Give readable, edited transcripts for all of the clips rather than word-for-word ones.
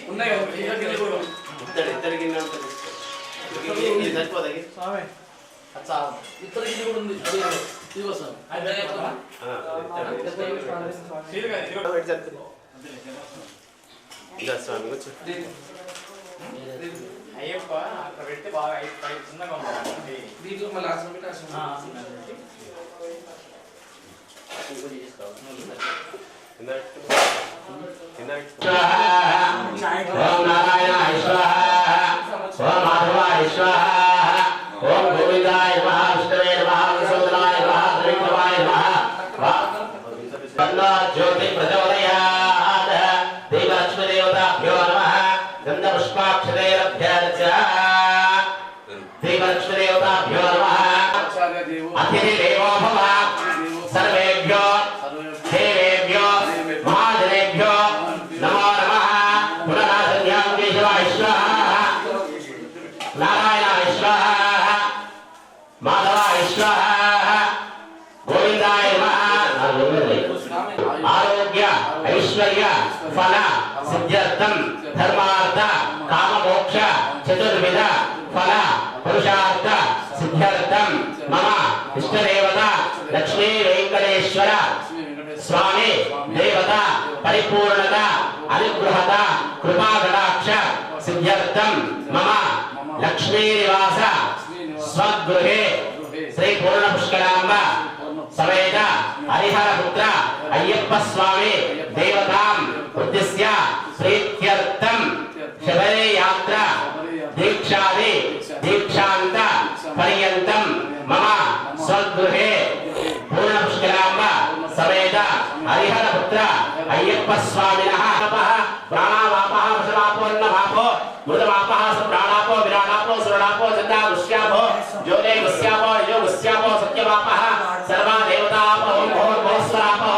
ఉన్నాయి కదా ఇద్దరు గిన్నె ఉంటుంది సరిపోతాయి అచ్చా ఇద్దరు గిన్నె కూడా ఉంది ఇదిగో సార్ స్వామి అయ్యప్ప అక్కడ పెడితే బాగా చిన్నగా ఉంటుంది దీంట్లో మళ్ళీ ఆసనం పెట్టి జ్యోతి ప్రచోదయాత్ దేవలక్ష్మి దేవతాభ్యో నమః గంధపుష్పాక్షతైరభ్యర్చ్య దేవలక్ష్మి దేవతాభ్యో నమః అతిథి దేవో భవ సర్వేభ్యో దేవేభ్యో మహాజనేభ్యో నమో నమః పునరాసన్యాం కేశవాయ స్వాహా నారాయణాయ స్వాహా మాధవాయ స్వాహా గోవిందాయ నమః ఆరోగ్య ఐశ్వర్య ఫల సిద్ధ్యర్థం ధర్మార్థ కామమోక్ష చతుర్విధ ఫల పురుషార్థ సిద్ధ్యర్థం మమ ఇష్టదేవత లక్ష్మీ వెంకటేశ్వర స్వామి దేవత పరిపూర్ణత అనుగ్రహత కృపాకటాక్ష సిద్ధ్యర్థం మమ లక్ష్మీ నివాస స్వగృహే శ్రీ పూర్ణ పుష్కరాంబ సమేత హరిహర పుత్ర అయ్యప్ప స్వామి దేవతాం ఉద్దేశ్య ప్రీత్యర్థం శబరి యాత్ర దీక్షాది దీక్షాంత పర్యంతం మమ స్వగృహే పూర్ణ పుష్కరాంబ సమేత హరిహర పుత్ర అయ్యప్ప స్వామినః ప్రాణావాపః వశవాపోన్నవాపో మృతవాపః ప్రాణాపో విరాణాపో సురణాపో చందా గుష్యాపో జ్యోతే గుష్యాపో యో గుష్యాపో సత్యవాపః సర్వా దేవతాపో ఓం భోస్వరాపో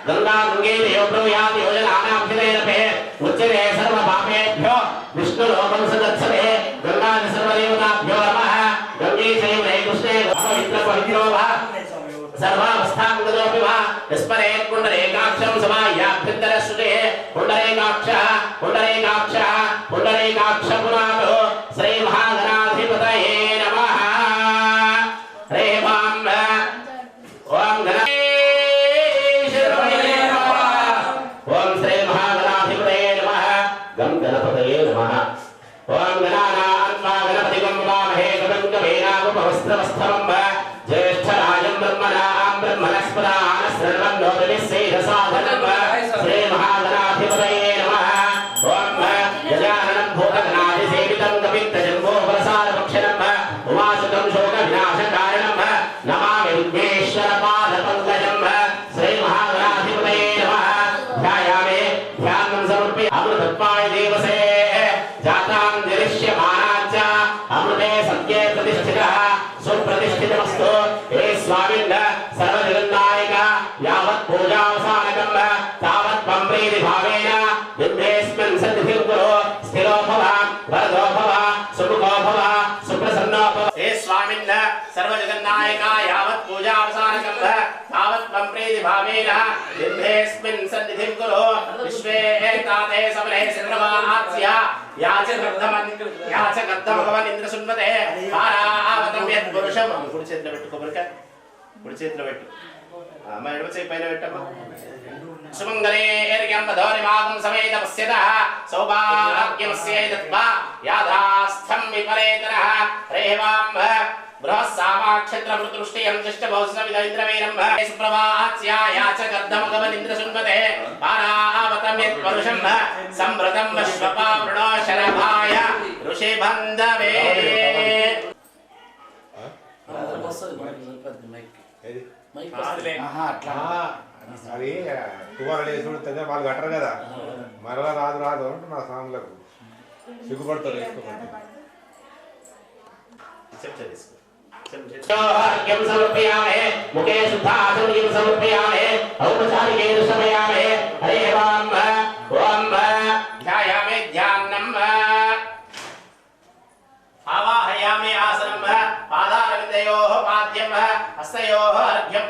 గంగా గంగే దేవప్రయాతి యోజనానాభ్యుదయరపే ఉచ్యతే సర్వ పాపేభ్యో విష్ణులోకం సదత్సతే గంగా సర్వదేవతాభ్యో నమః గంగే చైవ కృష్ణే పవిత్ర పవిత్రోవ सर्वावस्थांगतोऽपि वा यस्परे पुण्डरीकाक्षं समाह्याभ्यन्तरश्रुते पुण्डरीकाक्षः पुण्डरीकाक्षः पुण्डरीकाक्षपुरातो श्रीमहागणाधिपतये नमः हरे वां ओं गणेशाय नमः ओं श्रीमहागणाधिपतये नमः गं गणपतये नमः ओं गणानान्वा गणपतिगं वामहे गं कवेनागुपवस्त्रवस्थलं ज्येष्ठराजं ब्रह्मणां ब्रह्मणस्पदान सर्वन्नोदविश्वेदसाधनं श्री महागणाधिपतये नमः ओं गजाननं भूतगणाधिसेवितं कपित्तजम्बोफलसारभक्षणं उमासुतं शोकविनाशकारणं नमामि विघ्नेश्वरपादपङ्कजं श्री महागणाधिपतये नमः ध्यायामि ध्यानं समर्पय अमृतत्वाय देवसे जातां निरिष्यमानाच्च अमृते सत्ये प्रतिष्ठितः सुप्रतिष्ठितमस्तु हे स्वामिन् सर्वजगन्नायक यावत् पूजावसानकं तावत् त्वं प्रीतिभावेन विघ्नेऽस्मिन् सन्निधिं कुरु स्थिरो भव वरदो भव सुमुखो भव सुप्रसन्नो भव हे स्वामिन् सर्वजगन्नायक यावत् पूजावसानकं तावत् त्वं प्रीतिभावेन विघ्नेऽस्मिन् सन्निधिं कुरु विश्वे एताते सबले चन्द्रमास्य याचकर्तम भगवान् इंद्र सुन्वते पारावतं यत् पुरुषं कुడి చేతిలో పెట్టు కొబ్బరికాయ కుడి చేతిలో పెట్టు అమ్మ ఎడమ చేయి పైన పెట్టమ్మా సుమంగళేర్యంబధోరిమాగం సమేత పశ్యతః సౌభాగ్యమస్యేదత్వా యాదాస్థం విపరేతరః రేవాం బృహస్సామాక్షత్రమృతృష్టియం జిష్టభౌస్నవిదైంద్రవీరం సుప్రభాత్స్యాయాచకర్ధమగమనింద్రశున్వతే పారావతం యత్పరుషం సంభృతం శ్వపావృణో శరభాయ ఋషిబంధవే అది తువాలు వేసుకుంటే వాళ్ళు కట్టరు కదా మరలా రాదు రాదు అంటే నా సాంగ్లకు సిగ్గుపడతారు अर्घ्यं समर्पयामहे मुखे शुद्धाचमनीं समर्पयामहे औपचारिकेन समयामहे हरे वां ओं ध्यायामि ध्यानं आवाहयामि आसनं पादारविन्दयोः पाद्यं हस्तयोः अर्घ्यं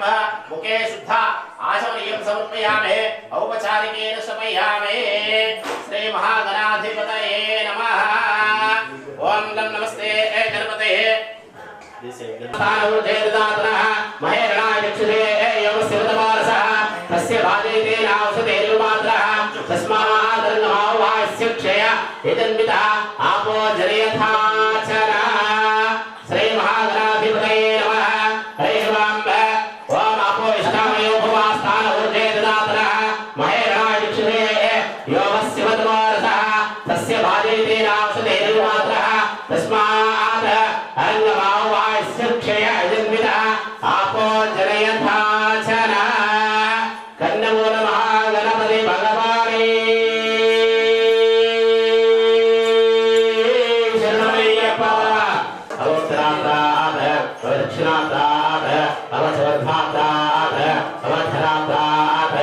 मुखे शुद्ध आचमनीयं समर्पयामि औपचारिकेन समयामि श्री महागणाधिपतये नमः ओम लं नमस्ते गणपते महेरणाय चक्षुषे यमस्य वदमानसः तस्य भाजयते नावसतेरुमात्रः तस्मादर्गमावास्य क्षय यजन्वितः आपो जरयथाचरा श्री महागणाधिपतये नमः हरिः ओम आपो इष्टामयो भवास्थान ऊर्जे ददातरः महेरणाय चक्षुषे यमस्य वदमानसः तस्य भाजयते नावसतेरुमात्रः तस्मात् अर्गमावास्य क्षय यजन्वितः आपो जरयथाचरा कन्नमो नमः गणपति भगवाने शरणमय्यप्पा अवस्त्रात् अवदक्षिणात् अवचवर्धात् अवधरात्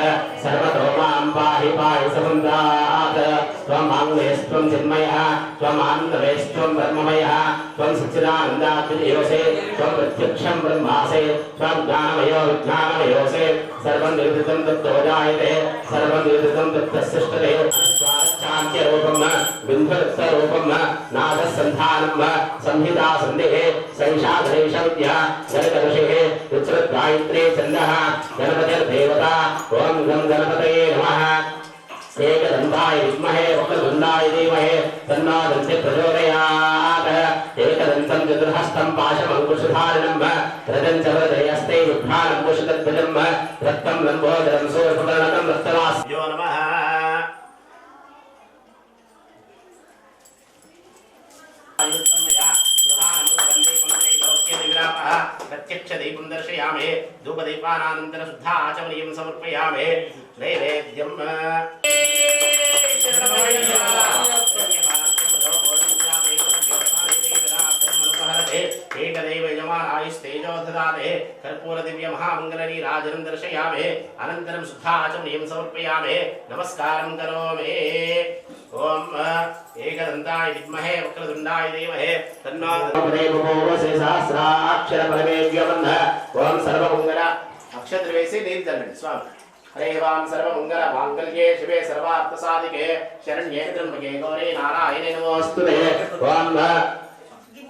सर्वतो मां पाहि पाहि समुद्रात् त्वं आङ्गेस्त्वं चिन्मयः त्वं आनन्दवेस्त्वं ब्रह्ममयः त्वं सच्चिदानन्दात्मयोसे त्वं प्रत्यक्षं ब्रह्मासे त्वं ज्ञानमयो विज्ञानमयोसे सर्वं निर्वृतं तत्तो जायते सर्वं निर्वृतं तत्तस्सृष्टते स्वारच्छान्त्यरूपं बिन्धुरत्तरूपं नादसन्धानं संहिता सन्देः सैषा गणेशविद्या गणकऋषिः उच्चगायत्री छन्दः गणपतिर्देवता ॐ गं गणपतये नमः एकदन्ताय विद्महे वक्रतुण्डाय धीमहि तन्नो दन्तिः प्रचोदयात् एकदन्तं चतुर्हस्तं पाशमङ्कुशधारिणं रजं च वरदयस्ते विभ्राणङ्कुशतध्वजं रक्तं लम्बोदरं सूर्यपुतर्णकं रक्तवास्यो नमः प्रत्यक्ष दीपं दर्शयामि धूपदीपानानन्तरं शुद्धा आचमनीयं समर्पयामि नैवेद्यं एकदैव यजमानायुस्तेजो ददाते कर्पूरदिव्यमहामङ्गलनीराजनं दर्शयामि अनन्तरं शुद्धा आचमनीयं समर्पयामि नमस्कारं करोमि ओम एकदन्ताय विद्महे वक्रतुण्डाय धीमहि तन्नो देवो सहस्राक्षर परमेव्यवन्ध ओम सर्वमङ्गल अक्षत्रवेसे नील चलंడి स्वामी हरे वाम सर्वमङ्गल मांगल्ये शिवे सर्वार्थसाधिके शरण्ये त्र्यंबके गौरी नारायणे नमोस्तुते ओम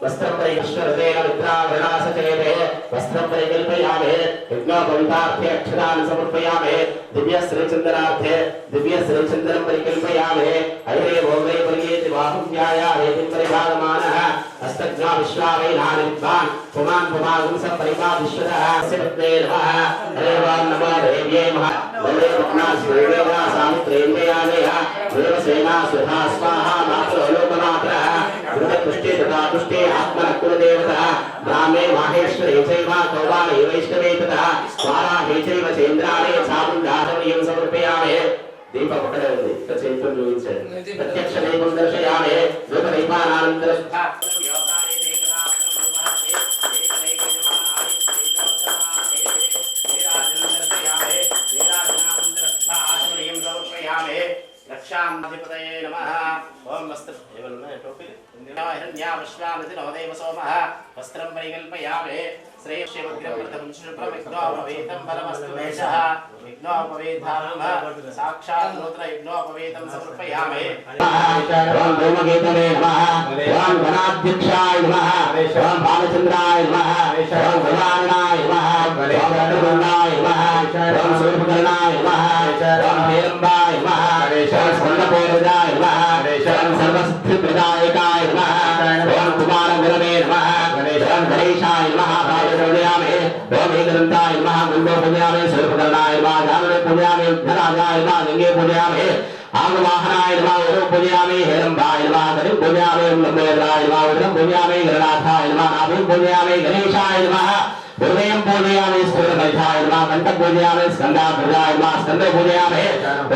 वस्त्रं परिष्करतेन विद्रावरणासचेते वस्त्रं परिकल्पयामि यज्ञोपवीतार्थे अक्षरान् समर्पयामि दिव्यश्रीचन्दनार्थे दिव्यश्रीचन्दनं परिकल्पयामि हरे ओमे परियेति बाहुव्यायाहेतिं परिभागमानः हस्तज्ञा विश्वावैनानि विद्वान् पुमान् पुमागुं सम्परिपादिश्वतः अस्य पत्ने नमः हरे वां नमो देव्यै महा वन्दे पद्माश्रीवेदा सामित्रेन्द्रयामेह देवसेना सुधा स्वाहा मातृलोकमात्रः पुष्टे तथा पुष्टे आत्मनः कुलदेवतः ब्राह्मे माहेश्वरे चैव कौबाले वैष्णवे तथा स्वाराहे चैव चेन्द्राणे चामुण्डासमनीयं समर्पयामि दीपपटले ఉంది చైతం చూపించండి ప్రత్యక్ష దీపం దర్శయామి ధూపదీపానానంతర శుద్ధ యోగానే దేవనాత్రం ఉపహతే ఏకైకజమానాయ శ్రీరాజనం దర్శయామి శ్రీరాజనానంతర శుద్ధ ఆచమనీయం సమర్పయామి रक्षाधिपतये नमः ओम वस्त्र एवं टोपी हिरण्या विश्वानति नवदेव सोमः वस्त्रं परिकल्पयामि श्रेयस्यवग्रप्रथमं बलमस्तु देशः विघ्नोपवेदामः साक्षात् नूतन यज्ञोपवेदं समर्पयामि ओम धूमकेतवे नमः ओम गणाध्यक्षाय नमः ओम बालचन्द्राय नमः ओम गजाननाय नमः ओम गणपतये नमः ओम सूर्यपुत्रनाय नमः ओम हेरम्बाय नमः ओम स्कन्दपूर्वजाय नमः ओम सर्वसिद्धिप्रदायकाय नमः ओम कुमारगुरवे नमः ओम गणेशाय नमः पूजयामि ओम एकदन्ताय नमः गुण्डो पूजयामि सूर्यपुत्रनाय नमः जानवे पूजयामि धराजाय नमः गंगे पूजयामि आगवाहनाय नमः ओम पूजयामि हेरम्बाय नमः गणेश पूजयामि लंबोदराय नमः उदरं पूजयामि गणनाथाय नमः नाभिं पूजयामि गणेशाय नमः हृदयं पूजयामि स्फुरमयथाय नमः कण्ठं पूजयामि स्कन्धाभ्रजाय नमः स्कन्धे पूजयामि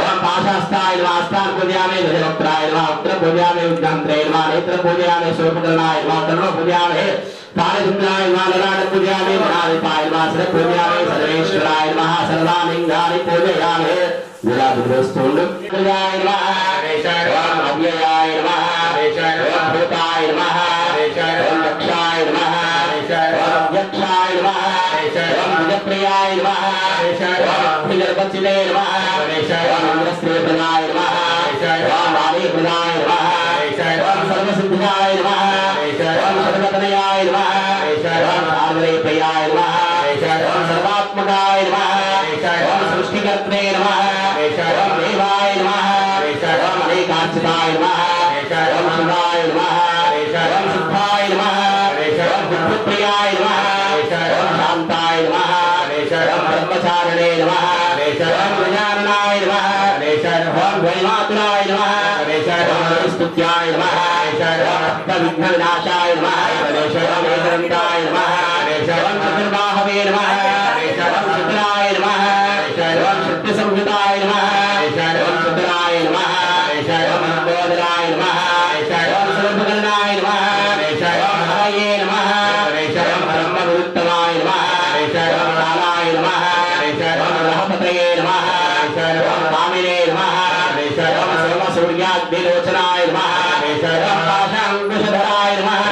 ओम पाशास्ताय नमः हस्तान् पूजयामि गजवक्त्राय नमः वक्त्रं पूजयामि उद्गन्त्रे नमः नेत्रं पूजयामि सूर्यपुत्रनाय नमः कर्णं पूजयामि कालचन्द्राय नमः ललाटं पूजयामि गणाधिपाय नमः शिरः पूजयामि सर्वेश्वराय नमः सर्वालिङ्गानि पूजयामि विलासुस्तुण्डं पूजयाय नमः ओम अव्ययाय नमः ओम भूताय नमः ओम दक्षाय नमः ओम यक्षाय नमः ओम प्रियाय नमः ओम गर्भचिते नमः ओम इंद्रस्त्रे प्रदाय नमः ओम वाणी प्रदाय नमः ओम सर्वसिद्धाय नमः ओम सर्वतनयाय नमः ओम सागरे प्रियाय नमः ओम सर्वात्मकाय नमः ओम सृष्टिकर्त्रे नमः ओम देवाय नमः ओम अनेकार्चिताय नमः ओम शिवाय नमः ओम सिद्धाय नमः ओम बुद्धिप्रियाय नमः ओम शान्ताय नमः ओम ब्रह्मचारिणे नमः ओम गजाननाय नमः ओम द्वैमातुराय नमः ओम स्तुत्याय नमः ओम विघ्नविनाशाय नमः ओम एकदन्ताय नमः ओम चतुर्बाहवे नमः ओम चतुराय नमः ओम शक्तिसंहिताय नमः ओम चतुराय नमः ओम लंबोदराय नमः ओम सर्वगणनाय नमः ओम हरये नमः ओम ब्रह्मविरुत्तमाय नमः ओम कालाय नमः ओम ग्रहपतये नमः ओम कामिने नमः ओम सर्वसूर्याग्निलोचनाय नमः ओम पाशाङ्कुशधराय नमः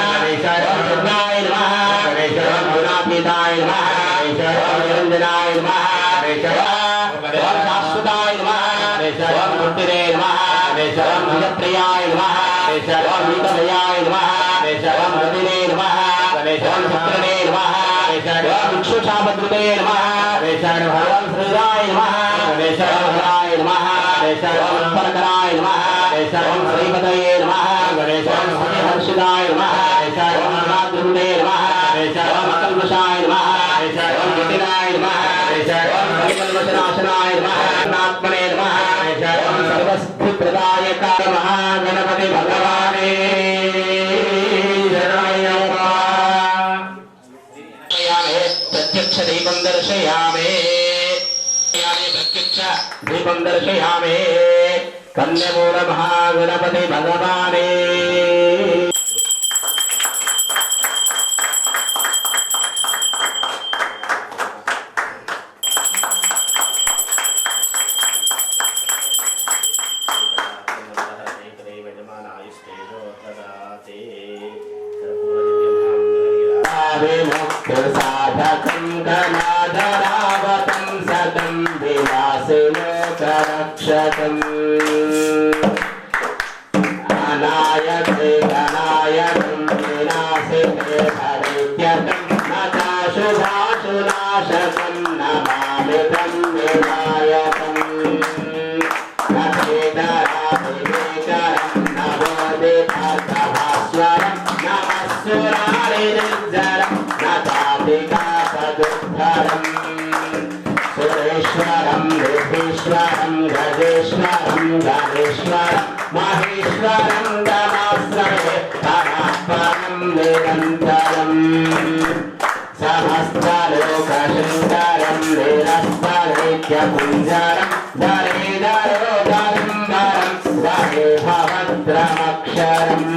ओम शुद्धाय नमः ओम गुणातीताय नमः ओम निरञ्जनाय नमः ओम शाश्वताय नमः ओम मूर्तिरे नमः ओम निजप्रियाय नमः ओम नीतमयाय नमः ओम रतिने नमः ओम चित्रने नमः ओम इक्षुशापद्रुते नमः ओम श्रीराय नमः ओम हराय नमः ओम परकराय नमः ओम श्रीपतये नमः ओम हर्षिदाय नमः ओम नाद्रुते नमः ओम कल्मषाय नमः ओम जटिलाय नमः ओम सर्वकल्मषनाशनाय नमः नात्मने नमः ओम सर्वसिद्धिप्रदायकाय नमः गणपति भगवाने प्रत्यक्ष दीपं दर्शयामि प्रत्यक्ष दीपं दर्शयामि कन्यमूल महागणपति भगवाने साधकं गणाधरावतं सदं विलासिलोकरक्षकम् अनायते गणायकं विनाशिते हरित्यकं नताशुभाशुनाशकं नमामि तं विनायकम् नभेदराभिवेकरं नवोदितार्थभास्वरं नमस्सुरारिनिर्जरं नतापिकापदुद्धरम् सुरेश्वरं विधीश्वरं गजेश्वरं गणेश्वरं महेश्वरं दमाश्रये तमःपरं निरन्तरम् समस्तलोकशङ्करं निरस्तनित्यकुञ्जरं दरेदरोदम्बरं वहे भवद्रमक्षरम्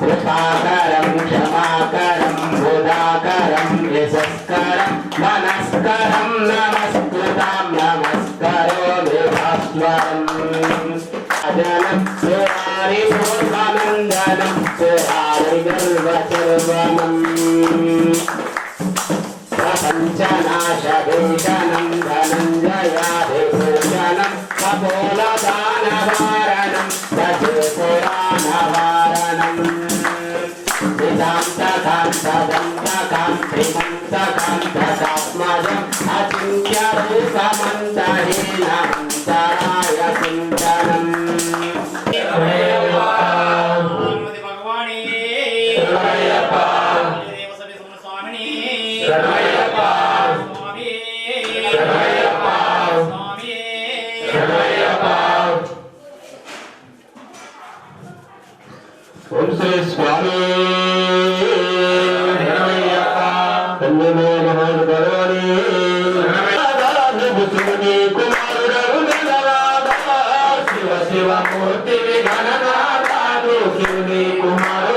कृपाकरं क्षमाकरं बुधाकरं यशस्करं मनस्करं नमस्कृतं नमस्करोमि भास्वरम् अजनं सुरारिपूर्वनन्दनं सुरारिगर्वचर्वणम् प्रपञ्चनाशभीषणं धनञ्जयाभिभूषणं कपोलदानवारणं सचेपुराणवारणम् निदान्तकान्तदन्तकां त्रिमन्तकान्तकात्मजम् अचिन्त्यरूपमन्तहीनमन्तराय चिन्तनम् ओम श्री स्वामी शिव शिव मूर्ति विघ्ननादानु शिवनी कुमार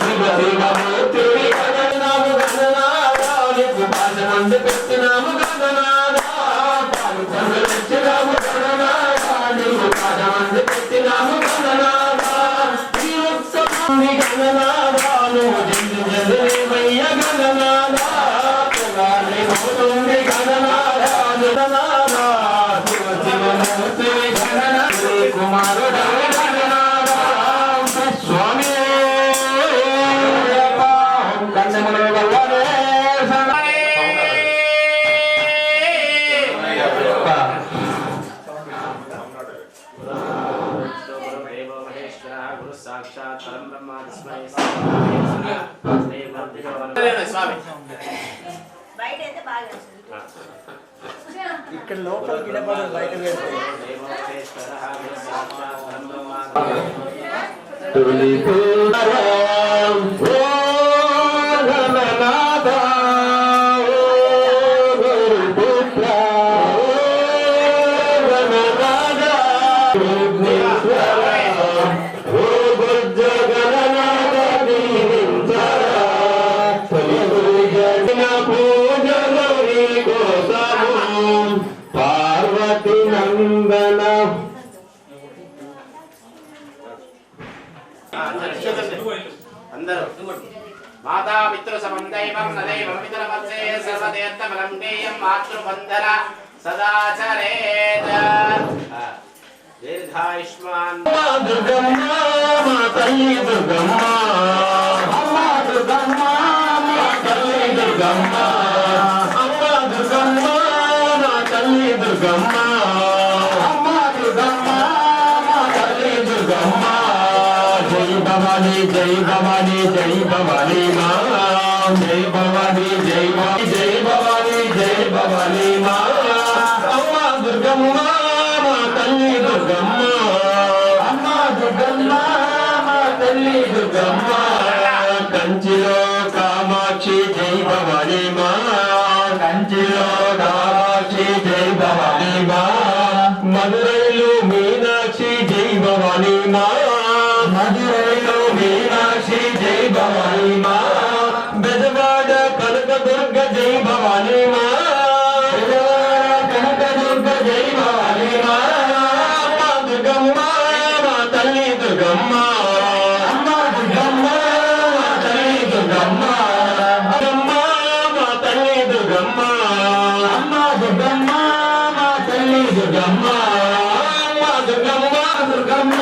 शिव వండి పెట్టినాము గణనాదా పాలు పండు తెచ్చినాము గణనాదా నీవు పాద వండి పెట్టినాము గణనాదా ఈ ఉత్సవాన్ని గణనాదా నువ్వు జల్ది జల్దేవయ్య గణనాదా పొగాలి మోతుంది గణనాదా గణనాదా శివ శివ మూర్తి గణనాథ కుమారుడు గణనాదా స్వామి కందములు గల్లనే సాక్షాత్ పరం బ్రహ్మ తస్మై స్వామి ఇక్కడ లోపల గిడపడదు బయట పెడితే పార్వతి నందన అందరూ మాతా మిత్ర సమం దైవం సదైవం పితరమత్సే సర్వదేత్తమలం గేయం మాతృబంధన సదాచరేత్ దీర్ఘాయుష్మాన్ దుర్గమ్మ మా తల్లి దుర్గమ్మ అమ్మ దుర్గమ్మ మా తల్లి దుర్గమ్మ అమ్మ దుర్గమ్మ మా తల్లి దుర్గమ్మ అమ్మ దుర్గమ్మ మా తల్లి దుర్గమ్మ జై భవాని జై భవాని జై భవాని మా జై భవాని జై జై భవాని జై భవాని మా అమ్మ దుర్గమ్మ మా తల్లి దుర్గమ్మ అమ్మ దుర్గమ్మ మా తల్లి దుర్గమ్మ కంచిలో కామాక్షి జై భవాని మా కంచిలో కామాక్షి జై భవాని మా మధురైలో మీనాక్షి జై భవాని మా మధురైలో మీనాక్షి జై భవాని మా బెజవాడ కనకదుర్గ జై భవాని మా కనకదుర్గ జై భవాని మా అమ్మ దుర్గమ్మ మా తల్లి దుర్గమ్మ అమ్మ దుర్గమ్మ మా తల్లి దుర్గమ్మ దుర్గమ్మ మా తల్లి దుర్గమ్మ అమ్మ దుర్గమ్మ మా తల్లి దుర్గమ్మ అమ్మ దుర్గమ్మ దుర్గమ్మ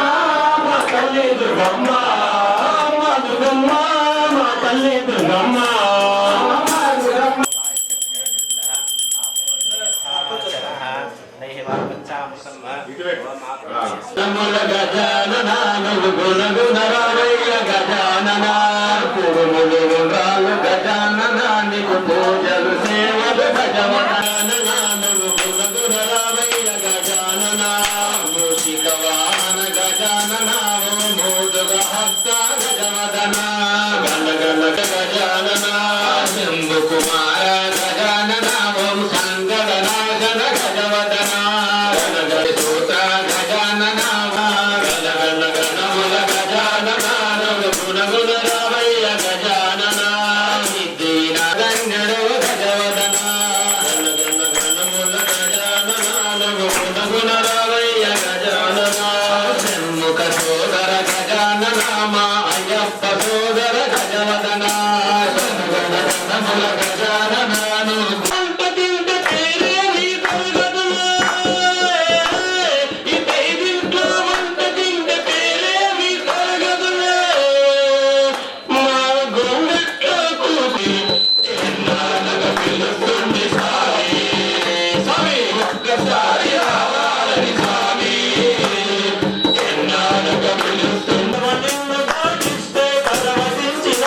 మా తల్లి దుర్గమ్మ అమ్మ దుర్గమ్మ మా తల్లి దుర్గమ్మ నమల గజానన గుణ గుణ రామయ్య గజానన పురుములు రాలు గజానన నీకు పూజలు సేవలు గజవదన గుణ గుణ రామయ్య గజానన మూషిక వాహన గజానన మోదక హస్త గజవదన గణ గణ గజానన శంభు కుమార గజానన ఓం సంగడ నాగన గజవదన గణ గణ సూత గజానన గణ గణ గణముల గజానన గుణ గుణ రామయ్య గజానన సిద్ధిన గంగడు గజవదన గణ గణ గణముల గజానన గుణ గుణ రామయ్య గజానన షణ్ముఖ సోదర గజానన మా అయ్యప్ప సోదర గజవదన గణ గణ గణముల గజానన పరవశించిన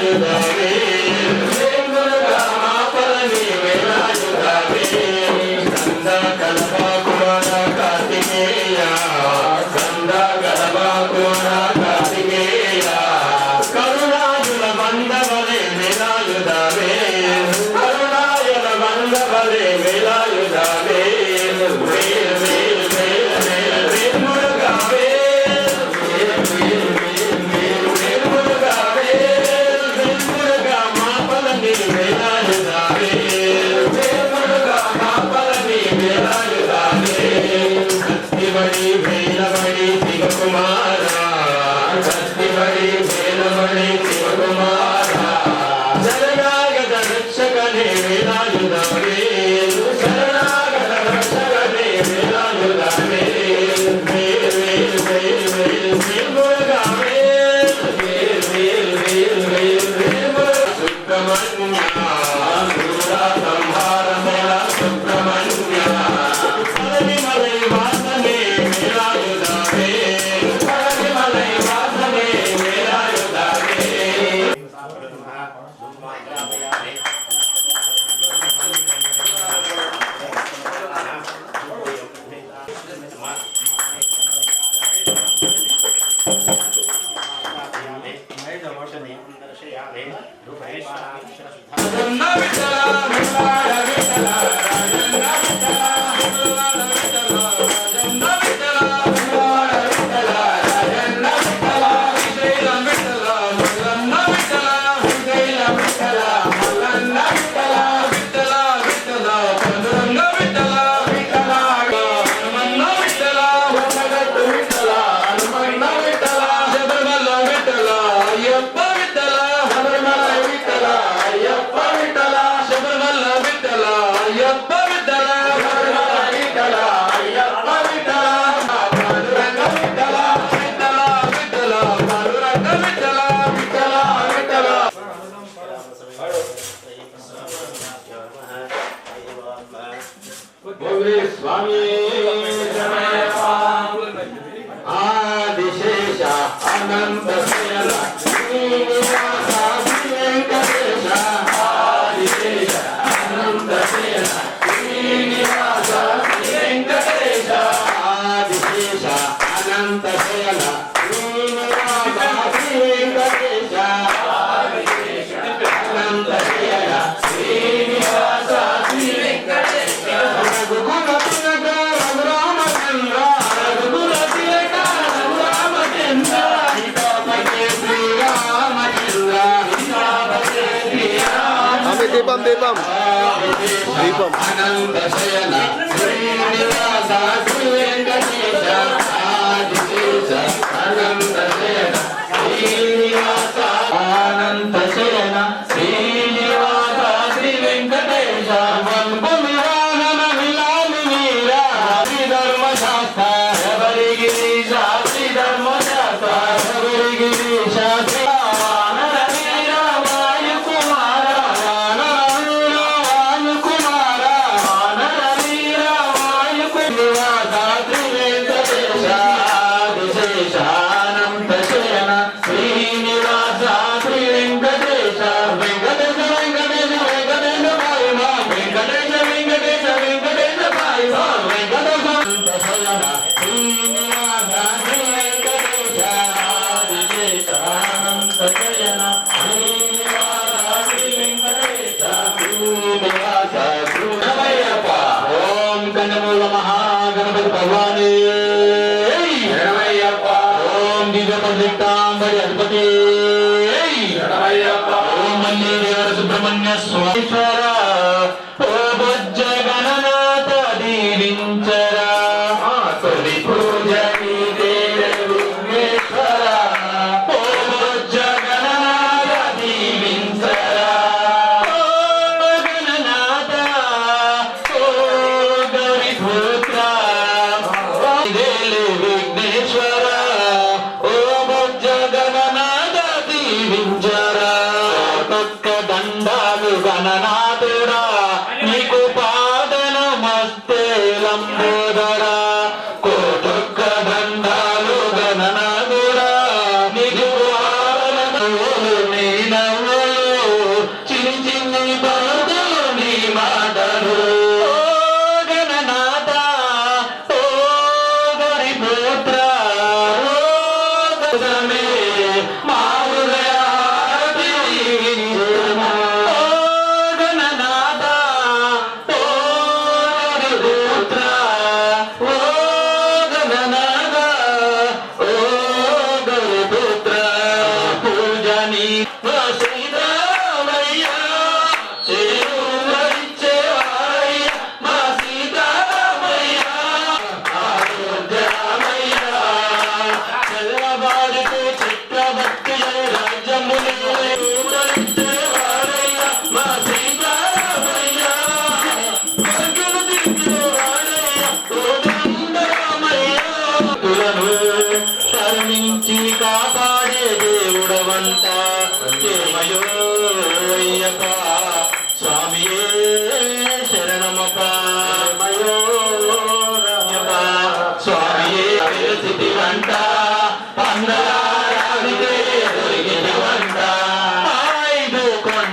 వేలాయుధావే వేమురుగా మాపలని వేలాయుధావే గంధ కలప కుమార కార్తికేయ గంధ కలప కుమార కార్తికేయ కరుణాయుల బంధవలే వేలాయుధావే కరుణాయుల బంధవలే వేలాయుధావే వేల్ వేల్ వేల్ వేల్ వేమురుగా వేల్ వేల్ వేల్ వేల్ వేమురుగా వేల్ వేమురుగా మాపలని వేలాయుధావే వేమురుగా మాపలని వేలాయుధావే కత్తిబడి వేలబడి శివకుమార కత్తిబడి వేలబడి శివకుమార శరణాగత రక్షకనే వేలాయుధావే శరణాగత రక్షకనే వేలాయుధావే వేల్ వేల్ వేల్ వేల్ వేమురుగా వేల్ వేల్ వేల్ వేల్ వేల్ వేమురుగా సుబ్రహ్మణ్య గురుడ సంహారమేళ సుబ్రహ్మణ్య పరమిమలై వాసనే వేలాయుధావే పరమిమలై వాసనే వేలాయుధావే రాజన్న విఠల విఠల విఠల రాజన్న విఠల విఠల రాజన్న విఠల విఠల రాజన్న విఠల శ్రీరామ విఠల మల్లన్న విఠల శ్రీరామ విఠల మల్లన్న విఠల విఠల విఠల చంద్రన్న విఠల విఠల హనుమన్న విఠల వనగట్టు విఠల హనుమన్న విఠల శబరిమల విఠల అయ్యప్ప విఠల శబరిమల విఠల అయ్యప్ప విఠల శబరిమల విఠల అయ్యప్ప విఠల శబరిమల విఠల అయ్యప్ప విఠల పాండురంగ విఠల విఠల విఠల పాండురంగ విఠల విఠల విఠల ఓం స్వామి శరణయ్యప్ప ఆదిశేష అనంత శయన శ్రీనివాస శ్రీ వెంకటేశ ఆదిశేష అనంత శయన శ్రీనివాస శ్రీ వెంకటేశ ఆదిశేష అనంత శయన శ్రీనివాస శ్రీ వెంకటేశ ఆదిశేష అనంత శయన శ్రీనివాస శ్రీ వెంకటేశ రఘుకుల తిలక రఘురామచంద్ర రఘుకుల తిలక రఘురామచంద్ర సీతాపతే శ్రీరామచంద్ర సీతాపతే శ్రీరామ దీపం దీపం దీపం అనంత శయన శ్రీనివాస శ్రీ వెంకటేశ ఆదిశేష అనంత శయన శ్రీనివాస అనంత శయన శ్రీనివాస శ్రీ వెంకటేశ వంశమి వాహన విలామి వీరా శ్రీ ధర్మశాస్త్ర శబరిగిరీశ శ్రీ ధర్మశాస్త్ర శబరిగిరీశ శ్రీ వానర వీర వాయుకుమార వానర వీర వాయుకుమార వానర వీర వాయుకుమార శ్రీ వెంకటేశ ఆదిశేష అనంత శయన శ్రీనివాస శ్రీ వెంకటేశ వెంకటేశ వెంకటేశ వెంకటేశ పాయి మా వెంకటేశ వెంకటేశ వెంకటేశ పాయి మా వెంకటేశ అనంత శయన శ్రీనివాస శ్రీ వెంకటేశ ఆదిశేష అనంత శయన శ్రీనివాస శ్రీ వెంకటేశ శ్రీనివాస శరణమయ్యప్ప ఓం కన్నమూల మహాగణపతి భగవానే శరణమయ్యప్ప ఓం దివ్యపదిక్తాంబరి అధిపతి శరణమయ్యప్ప ఓం మల్లేశ్వర సుబ్రహ్మణ్య స్వామీశ్వర ఓ బొజ్జ గణనాథ దీవించర తొలి పూజ నీదే విఘ్నేశ్వర ఓ బొజ్జ గణనాథ దీవించర ఓ గణనాథ ఓ గౌరీపుత్ర దేలు విఘ్నేశ్వర ఓ బొజ్జ గణనాథ దీవించర కొత్త దండాలు గణనాథుడా నీకు పాదనమస్తే లంబోదరా కోటొక్క దండాలు గణనాథుడా నీకు పాదనము నీ నవ్వు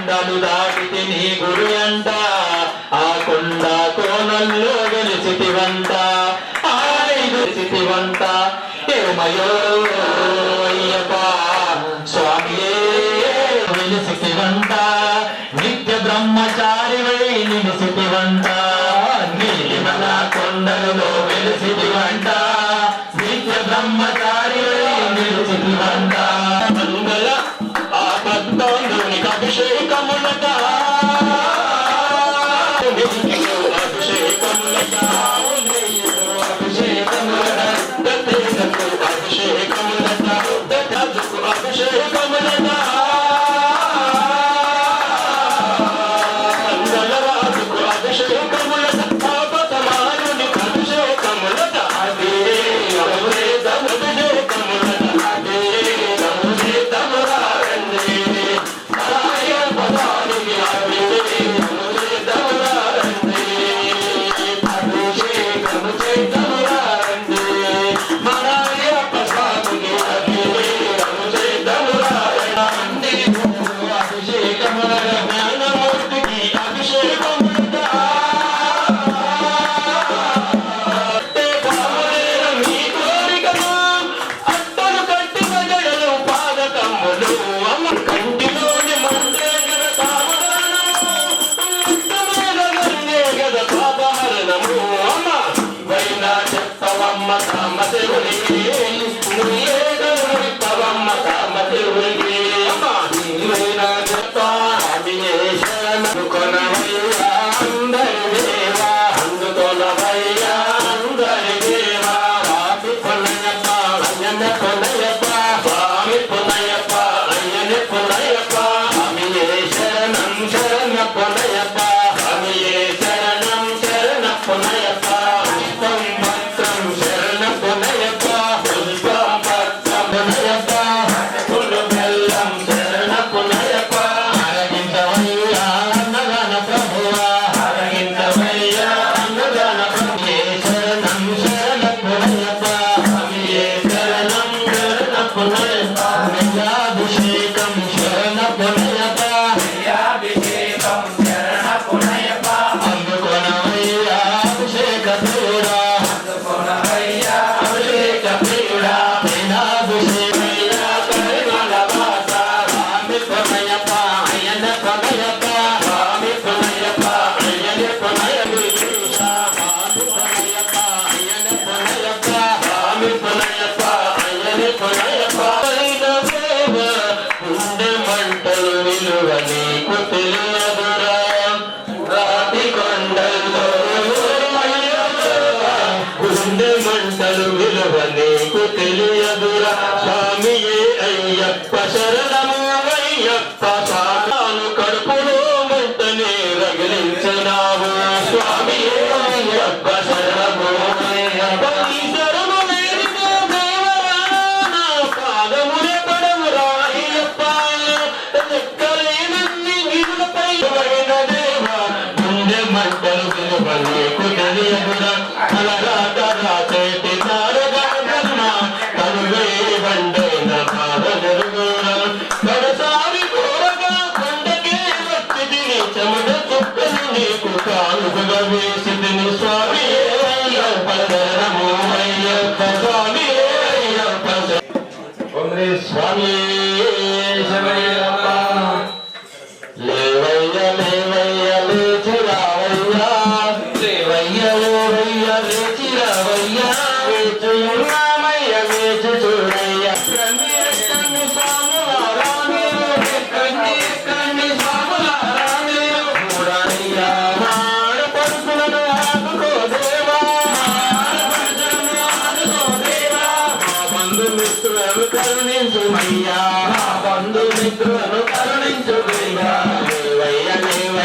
కొండలు దాటితే నీ గురి అంట ఆ కొండ కోనల్లో వెలిసిటివంట వెలిసిటివంట ఏమయో అయ్యప్ప స్వామియే వెలిసిటివంట నిత్య బ్రహ్మచారివై నిలిసిటివంట నీలిమల కొండలలో వెలిసిటివంట నిత్య బ్రహ్మచారివై నిలిసిటివంట మంగళ ఆపత్తంలోని అభిషేకములట అభిషేకములట అభిషేకములట అభిషేకములట అభిషేకములట మంగళరాజుకు అభిషేకములట పాపతమారుని అభిషేకములట అదే అభిషేకములట అదే అభిషేకములారండి రాయ పదానికి అభిషేకములారండి అభిషేకము చేతములారండి మరాయ ప్రసాదుకి అభిషేకము చేతములారండి అభిషేకముల జ్ఞానమూర్తికి అభిషేకములట మీ కోరికలు అట్టలు కట్టిన జడలు పాదకమ్ములు అమ్మ కంటిలోని మంత్రేగద సావధానము గద పాపహరణము అమ్మ వైనా చెప్పవమ్మ కామశివునికి నువ్వేగవమ్మ కామశివునికి అమ్మ వైనా చెప్పామియే శరణుకొనవయ్యా అందరి దేవా అందుకొనవయ్యా అందరి దేవా స్వామి పునయప్ప అయ్యన్న పునయప్ప స్వామి పునయప్ప అయ్యన్న పునయప్ప స్వామియే శరణం శరణ పునయప్ప స్వామియే శరణం శరణ పునయప్ప పుష్పం పత్రం శరణ పునయప్ప పుష్పం పత్రం పునయప్ప పులు బెల్లం శరణ పునయప్ప అరగించవయ్యా అన్నదాన ప్రభువా అరగించవయ్యా అన్నదాన ప్రభువే శరణం శరణ పునయప్ప స్వామియే శరణం శరణ పునయప్ప అభిషేకం శరణ పునయప్ప అభిషేకం శరణ పునయప్ప అందుకొనవయ్యా అభిషేక ప్రియుడా అందుకొనవయ్యా అభిషేక ప్రియుడా ప్రేమాభిషేకయ్యా పరిమళ వాస స్వామి పునయప్ప అయ్యన్న పునయప్ప స్వామి పునయప్ప అయ్యన్న పునయప్ప స్వామి పునయప్ప అయ్యన్న పునయప్ప స్వామి పునయప్ప అయ్యన్న పునయప్ప గుండె మంటలు విలువ నీకు తెలియదురా రాతి కొండల్లో గుండె మంటలు విలువ నీకు తెలియదురా స్వామియే అయ్యప్ప శరణము అయ్యప్ప సాతాను కడుపులో మంటనే రగిలించినావు స్వామియే అయ్యప్ప శరణము అయ్యప్ప నీ శరణు లేనిదే దేవరా నా పాదములే పడవురా అయ్యప్ప లెక్కలేనన్ని విధులపై పడిన దేవా గుండె మంటలు విలువ నీకు తెలియదురా అలరాట రాచేటి తారగా బ్రహ్మ కనువే బండైన పాద జరుగురా కడసారి కోరగా కొండకే వచ్చి తిని చెమట చుక్కలు నీకు కాలుగా వేసి తిని స్వామి అయ్యప్ప శరణము అయ్యప్ప స్వామి అయ్యప్ప స్వామి శరణయ్యప్ప లేవయ్య లేవయ్య లేచి రావయ్యా లేవయ్య లేవయ్య లేచి రావయ్యా వేచున్నామయ్య వేచి చూడయ్య కన్ని స్వాములారా మీరు కన్ని స్వాములారా మీరు చూడయ్యా మాడపడుతులను ఆదుకో దేవా మాడపడుతులను ఆదుకో దేవా మా బంధుమిత్రులను కరుణించుమయ్యా మా బంధుమిత్రులను కరుణించు దేవా లేవయ్య లేవ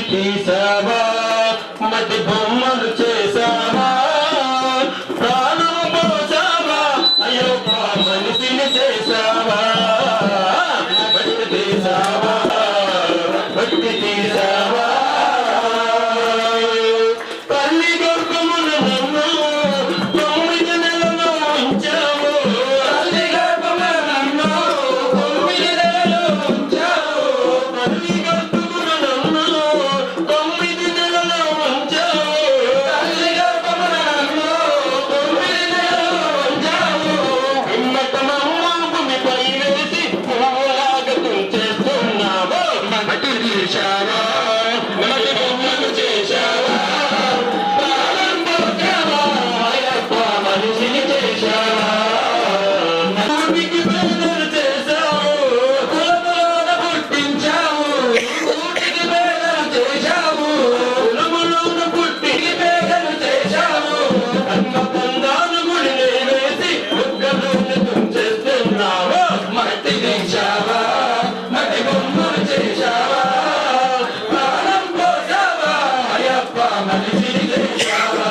తీసావా మట్టి బొమ్మలు చేసావా ప్రాణం పోసావా అయ్యప్ప మనిషిని చేసావా మట్టి తీసావా మట్టి తీసావా తల్లి గర్భమున నన్ను 9 నెలలు ఉంచావు తల్లి గర్భమున నన్ను 9 నెలలు ఉంచావు తల్లి గర్భమున నన్ను 9 నెలలు ఉంచావు తల్లి గర్భమున నన్ను 9 నెలలు ఉంచావు హిమ్మతమమ్మ భూమిపై వేసి పూలాగా తుంచేస్తున్నావు మట్టి తీశావా మట్టి బొమ్మలు చేశావా ప్రాణం పోసావా అయ్యప్ప మనిషిని చేశావా భూమికి బేదలు చేశావు కులములోన పుట్టించావు ఊటికి బేదలు చేశావు కులములోన పుట్టికి బేదలు చేశావు అన్న పొందాను గుడిని వేసి ఒక్కలోని తుంచేస్తున్నావు మట్టి తీశావా మట్టి బొమ్మలు చేశావా ప్రాణం పోసావా అయ్యప్ప మనిషిని చేశావా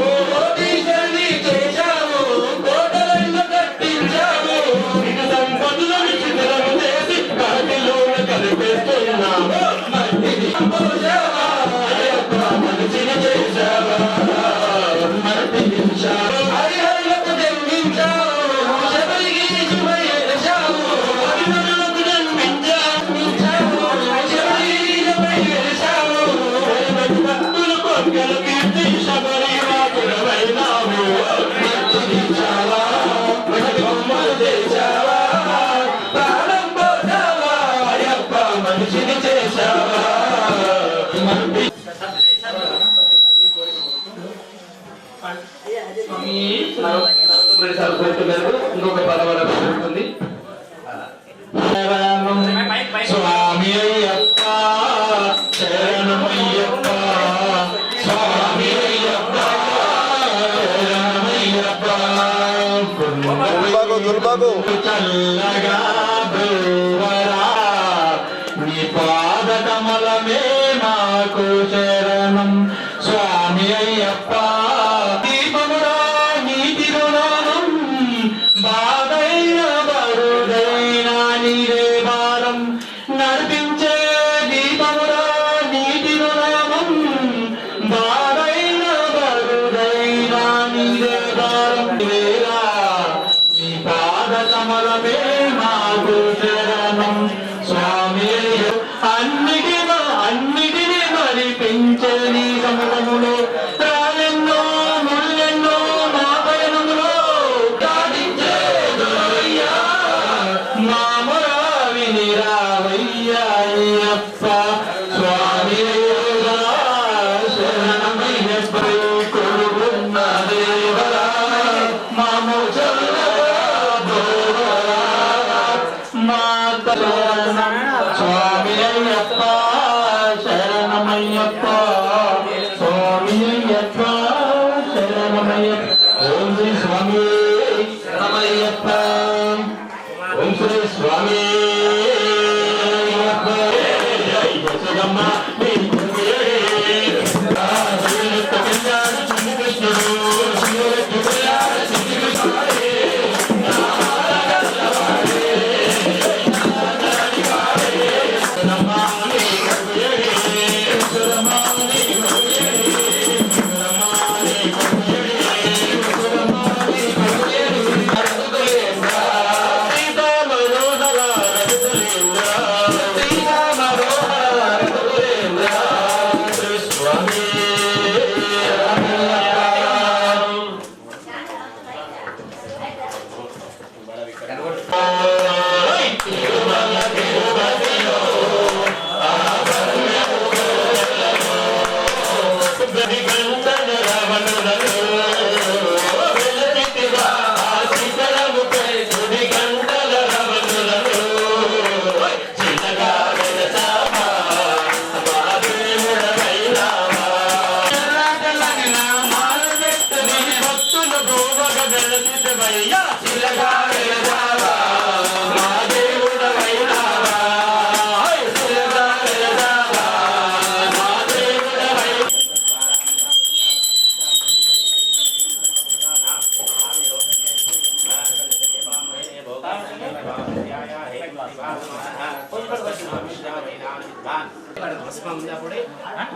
కోటీశ్వరుని చేశావు కోటలను కట్టించావు నిన్ను సంపదలను శిథిలం చేసి కాటిలోన కలిపేస్తున్నావు మట్టిని పోసావా అయ్యప్ప మనిషిని చేశావా మట్టి తీశావు హరిహరులకు జన్మించావు శబరికి శుభయేశావు హరిహరులకు జన్మించావు శబరిపై వేశావు భక్తులు కొక్కలు కీర్తి శబరి వాకులవైనావు మట్టి తీశావా మట్టి బొమ్మలు చేశావా ప్రాణం పోసావా అయ్యప్ప మనిషిని చేశావా మట్టి ఇంకొక పదవరం జరుగుతుంది స్వామి అయ్యప్ప శరణమయ్యప్ప స్వామి అయ్యప్ప శరణమయ్యప్ప దుర్బాగు చల్లగా బ్రువరా నీ పాద కమలమే మాకు శరణం స్వామి అయ్యప్ప దీపమురా నీ తిరునామం బాధైన బరుదైన నీరే భారం నడిపించే దీపమురా నీ తిరునామం బాధైన బరుదైన నీరే భారం వేరా నీ పాద కమలమే మాకు శరణం స్వామి అన్నిటిని మరిపించే నీ సముఖములో రాలెన్నో ముళ్ళెన్నో నా పయనములో దాటించే దొరయ్యా మామరా వినిరావయ్యా అయ్యప్ప స్వామి శరణమయ్యప్ప కొడుకున్న దేవరా మాము స్వామి అయ్యప్ప శరణమయ్యప్ప స్వామి అయ్యప్ప శరణమయ్యప్ప ఓం శ్రీ స్వామి శరణమయ్యప్ప ఓం శ్రీ స్వామి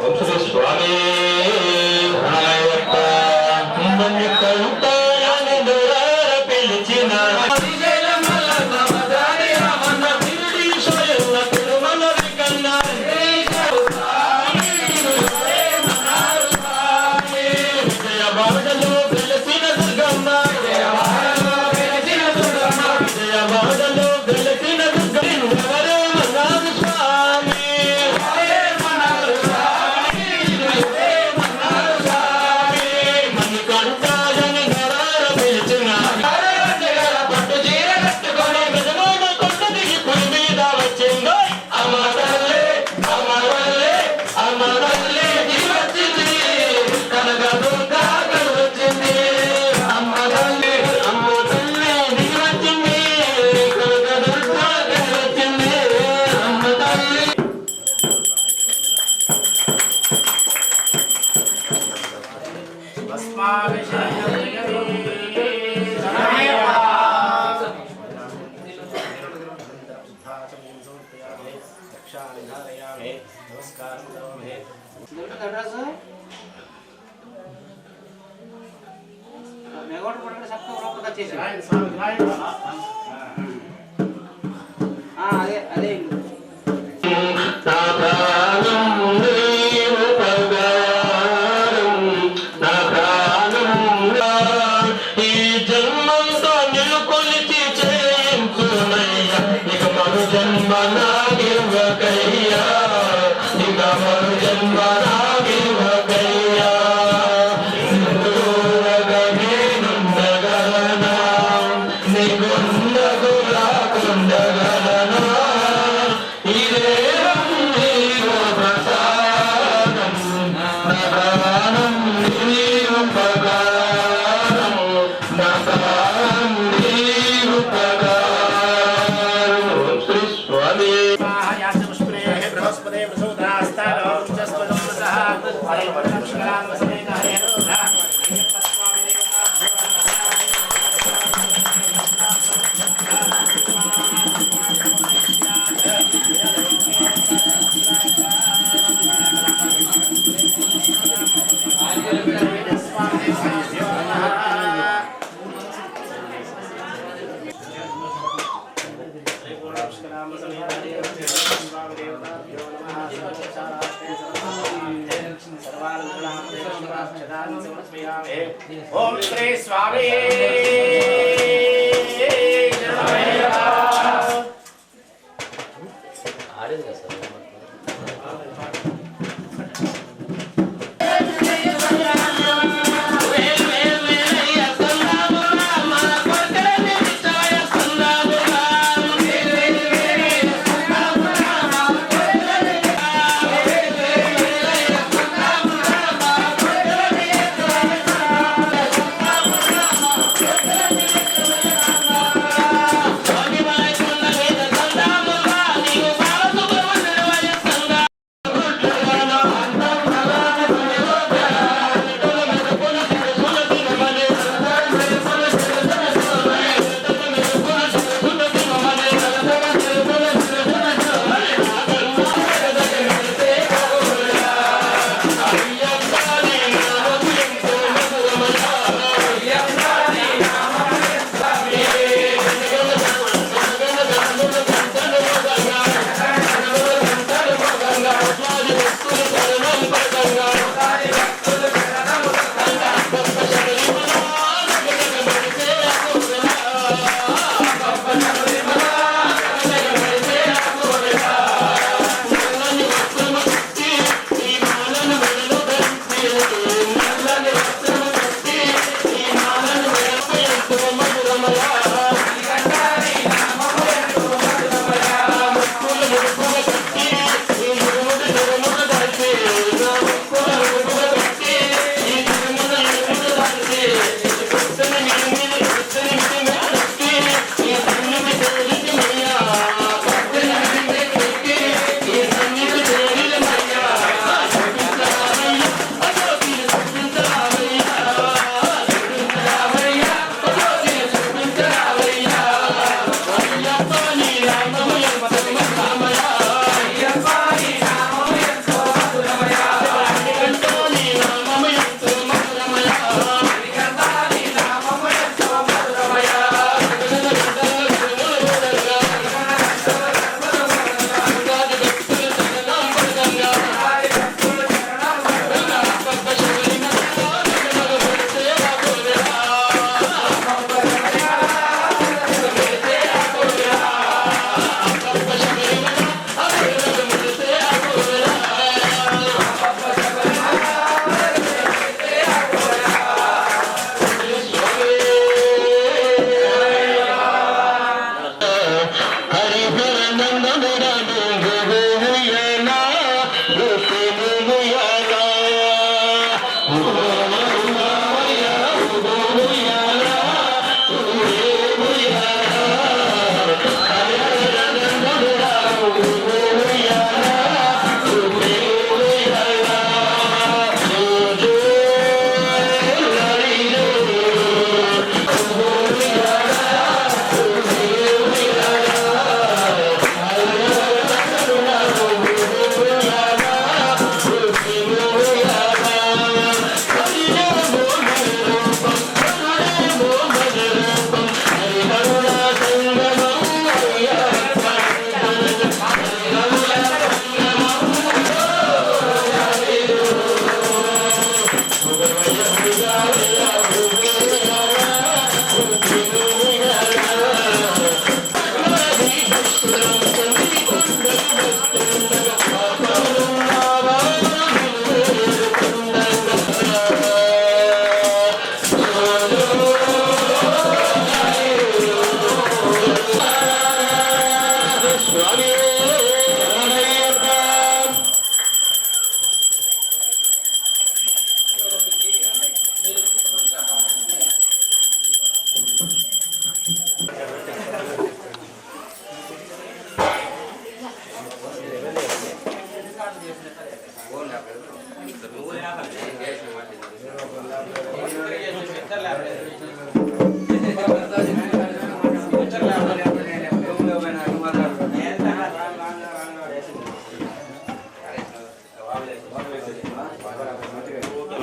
ఓం శ్రీ స్వామి ధనాయప్ప పిలిచిన ఓం శ్రీ స్వామి ఆడింది కదా సార్ Good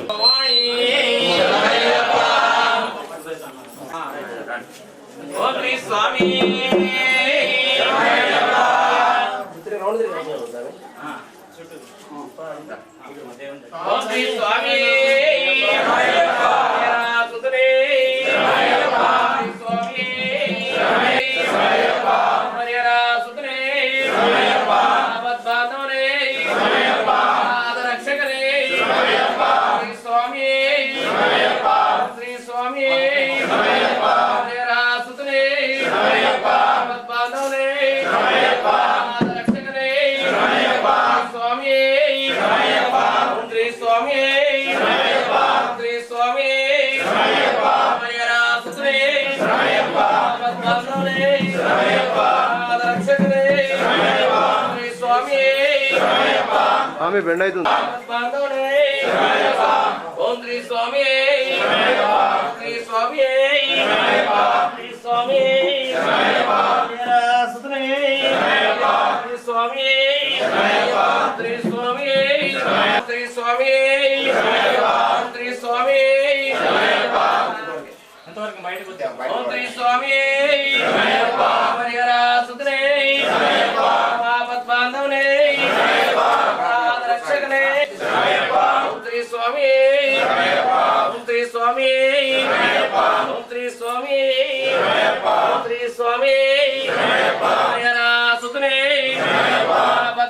స్వామి ఓం శ్రీ స్వామి ఆమె బెండ్ అవుతుంది. ఓం శ్రీ స్వామి శ్రీ స్వామి శ్రీ స్వామి స్వామి శ్రీ స్వామి శ్రీ స్వామి శ్రీ స్వామి ఎంతవరకు బయటకు వచ్చాం ఓం శ్రీ స్వామి బాంధవనే రక్షకనే ఓం శ్రీ స్వామి ఓం శ్రీ స్వామి ఓం శ్రీ స్వామి ఓం శ్రీ స్వామి సుతనే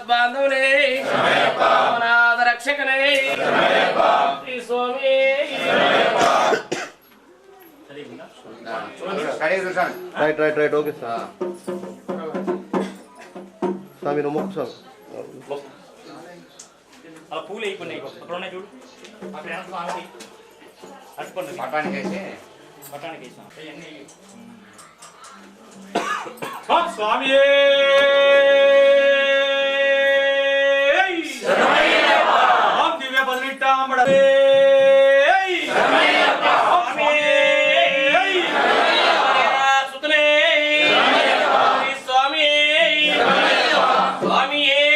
బాంధవనే అనాథ రక్షకనే శ్రీ స్వామి right right right okay sir. స్వామి నువ్వు మొక్కు సార్. అలా పూలు వేయకుండా అక్కడ ఉన్నాయి చూడు అక్కడ వెనక స్వామికి అట్టుకోండి పట్టానికి వేసి పట్టానికి వేసాం అవన్నీ స్వామి దివ్య పదినెట్టాంబడ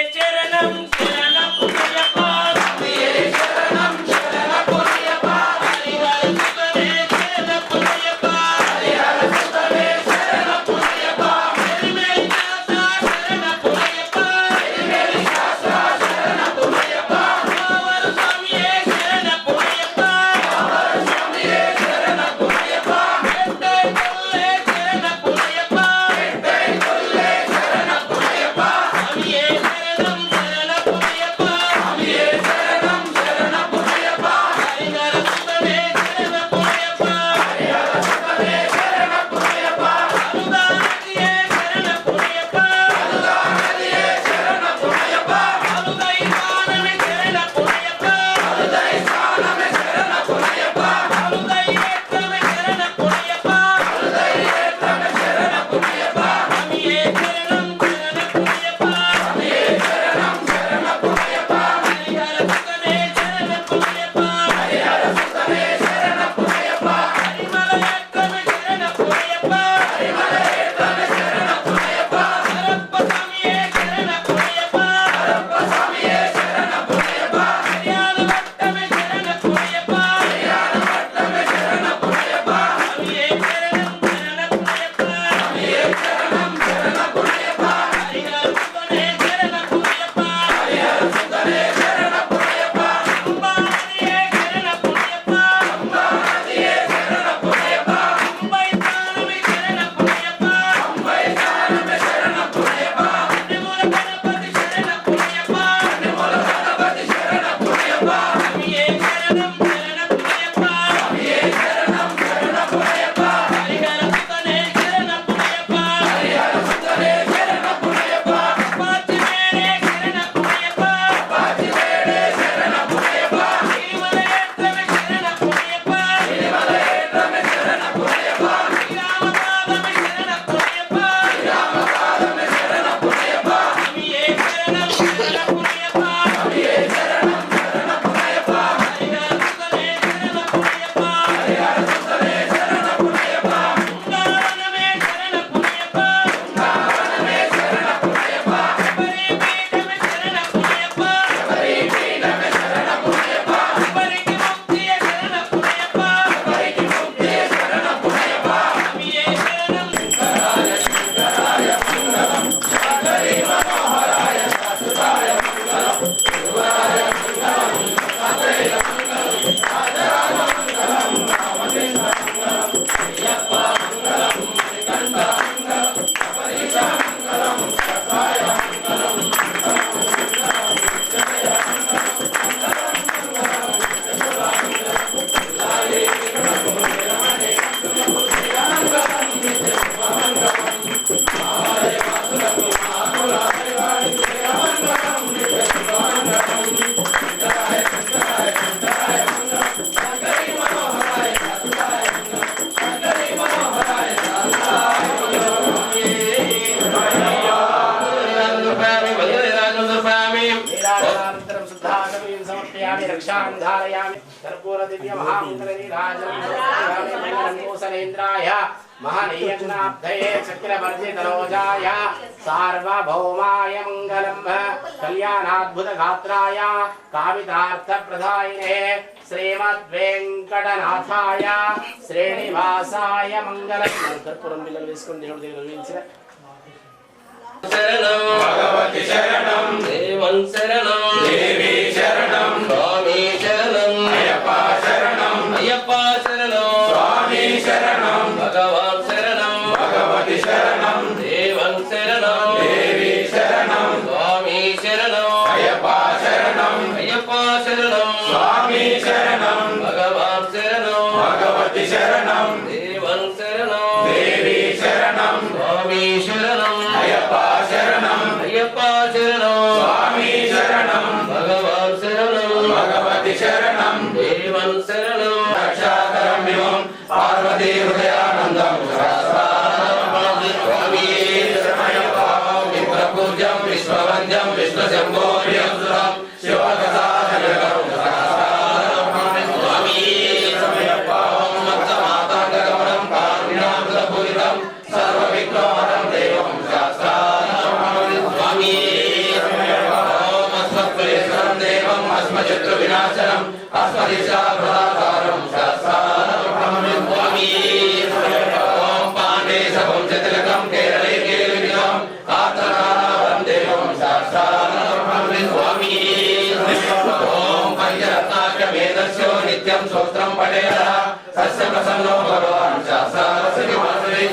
శరణం समर्पयामि वज्रराजं समर्पयामि नीराजनानन्तरं शुद्धागमीं समर्पयामि रक्षां धारयामि कर्पूरदिव्यमहामन्त्रनीराजनं समर्पयामि मङ्गलं कोसलेन्द्राय महानीयज्ञाब्धये चक्रवर्जितरोजाय सार्वभौमाय मङ्गलं कल्याणाद्भुतगात्राय कामितार्थप्रदायिने श्रीमद्वेङ्कटनाथाय श्रीनिवासाय मङ्गलं कर्पूरं बिल्लలు వేసుకొని దేవుడి దగ్గర వేయించిన శరణం భగవతి శరణం దేవం శరణం దేవి శరణం స్వామి శరణం అయ్యప్ప శరణం అయ్యప్ప శరణం స్వామి శరణం భగవాన్ శరణం భగవతి శరణం దేవం శరణం దేవి శరణం స్వామి శరణం అయ్యప్ప శరణం అయ్యప్ప శరణం స్వామి శరణం భగవాన్ శరణం భగవతి శరణం దేవం శరణం దేవి శరణం స్వామి శరణం అయ్యప్ప శరణం అయ్యప్ప శరణం స్వామి శరణం భగవాన్ శరణం భగవతి శరణం దేవం శరణం రక్షాకరం విమం పార్వతీ హృదయానందం స్వామి శరణమయ్యప్ప విప్రపూజ్యం విశ్వవంద్యం విష్ణుశంభోర్యం సురం శివకథాజనకం స్వామి శరణమయ్యప్ప మత్తమాతాంగగమనం కారుణ్యామృతపూరితం సర్వవిఘ్నోహరం దేవం స్వామి అస్మత్ప్రేషణం దేవం అస్మశత్రువినాశనం అస్మదిశాప్రదాతారం స్వామి ఓం పాండేశవం చతిలకం కేరళే కేరళికం ఆర్తనారావం దేవం స్వామి ఓం పంచరత్నాఖ్యవేదస్యో నిత్యం స్తోత్రం పఠేత సస్య ప్రసన్నో భగవాన్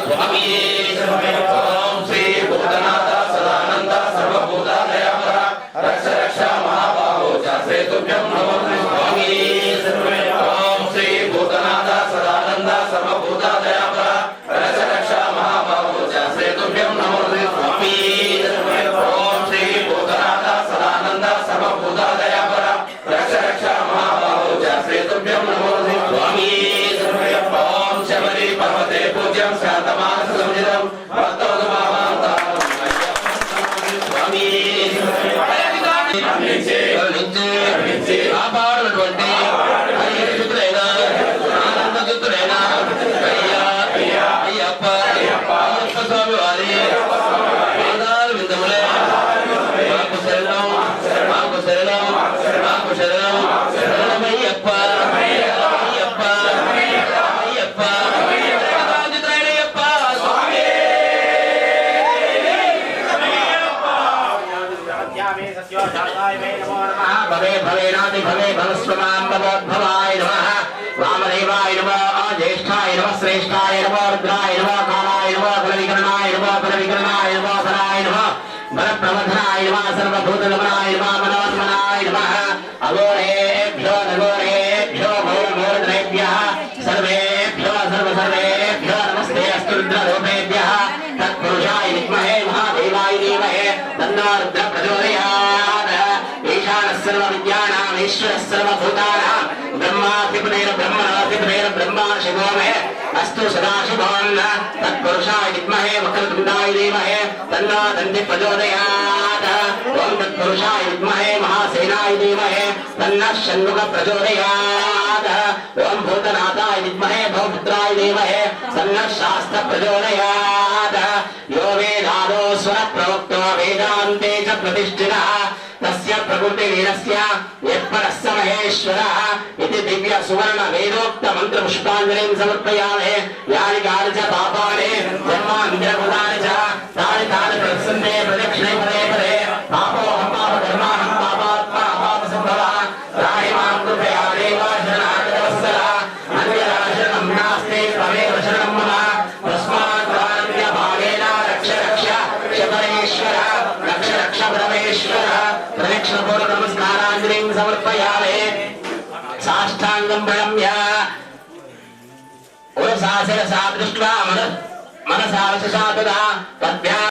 స్వామి ఓం శ్రీ భూతనాథ సదానంద సర్వభూతాదయాపర రక్ష రక్ష మహాబాహో శ్రీతుభ్యం నమో స్వామి ఓం శ్రీ భూతనాథ సదానంద సర్వభూతాదయాపర రక్ష రక్ష మహాబాహో శ్రీతుభ్యం నమో స్వామి ఓం శ్రీ భూతనాథ సదానంద సర్వభూతాదయాపర రక్ష రక్ష మహాబాహో శ్రీతుభ్యం నమో స్వామి ఓం శబరి పర్వతే పూజ్యం శాంతమానస సంజితం కాపాడునటువంటి హరిహరసుతుడైన ఆనందసుతుడైన అయ్యప్ప స్వామి వారి పాదాల విందములే మాకు శరణం మాకు శరణం మాకు శరణం శరణమయ్యప్ప అయ్యప్ప అయ్యప్ప भवे भवेनादि भवे भवस्वमां भवोद्भवाय नमः वामदेवाय नमः ज्येष्ठाय नमः श्रेष्ठाय नमः रुद्राय नमः कालाय नमः बलविकरणाय नमः बलविकरणाय नमः बलाय नमः बलप्रवधनाय नमः सर्वभूतगमनाय नमः मनोन्मनाय नमः अघोरेभ्यो नघोरेभ्यो घोरघोरद्रेभ्यः सर्वेभ्यो सर्वसर्वेभ्यो नमस्ते अस्तु रुद्ररूपेभ्यः तत्पुरुषाय विद्महे महादेवाय धीमहि तन्नो रुद्रः प्रचोदयात् सर्वविद्यानाम् ईश्वरः सर्वभूतानां ब्रह्माधिपतेन ब्रह्मणाधिपतेन ब्रह्मा शिवो मे अस्तु सदाशिवोऽन्न तत्पुरुषाय विद्महे वक्रतुण्डाय धीमहि तन्नो दन्तिः प्रचोदयात् ॐ तत्पुरुषाय विद्महे महासेनाय धीमहि तन्नः षण्मुखः प्रचोदयात् ॐ भूतनाथाय विद्महे भवपुत्राय धीमहि तन्नः शास्त्रः प्रचोदयात् यो वेदादो स्वरः प्रोक्तो वेदान्ते च प्रतिष्ठितः तस्य प्रकृतिलीनस्य यत्परः स महेश्वरः इति दिव्य सुवर्ण वेदोक्त मंत्र पुष्पाञ्जलिं समर्पयामहे यानि कानि च पापानि जन्मान्तरकृतानि च तानि तानि प्रसन्ने प्रदक्षिणे पदे पदे पापोऽहं पापकर्माहं पापात्मा पापसम्भवः त्राहि मां कृपया देव शरणागतवत्सल अन्यशरणं नास्ति त्वमेव शरणं मम तस्मात् त्वान्यभावेन रक्ष रक्ष शबरेश्वर रक्ष रक्ष परमेश्वर प्रदक्षिणपूर्वक नमस्काराञ्जलिं समर्पयामि साष्टाङ्गं प्रणम्य उरसा शिरसा दृष्ट्वा मनसा वचसा तदा तद्भ्याम्